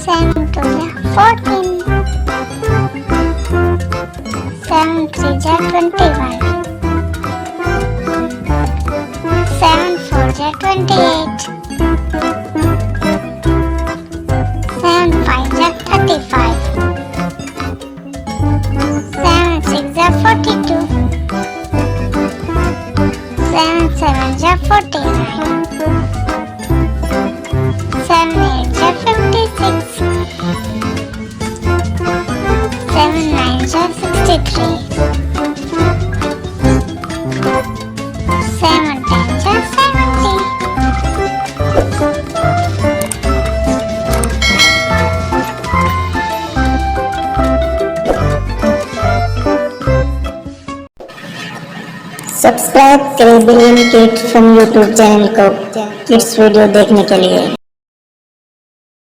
7 2 14. 7 3 21. 7 4 28. 7 5 35. 7 6 42. 7 7 49. 7 8 56. 7 9 63. 7 10 70. Subscribe करें billion kids fun YouTube channel को kids video देखने के लिए।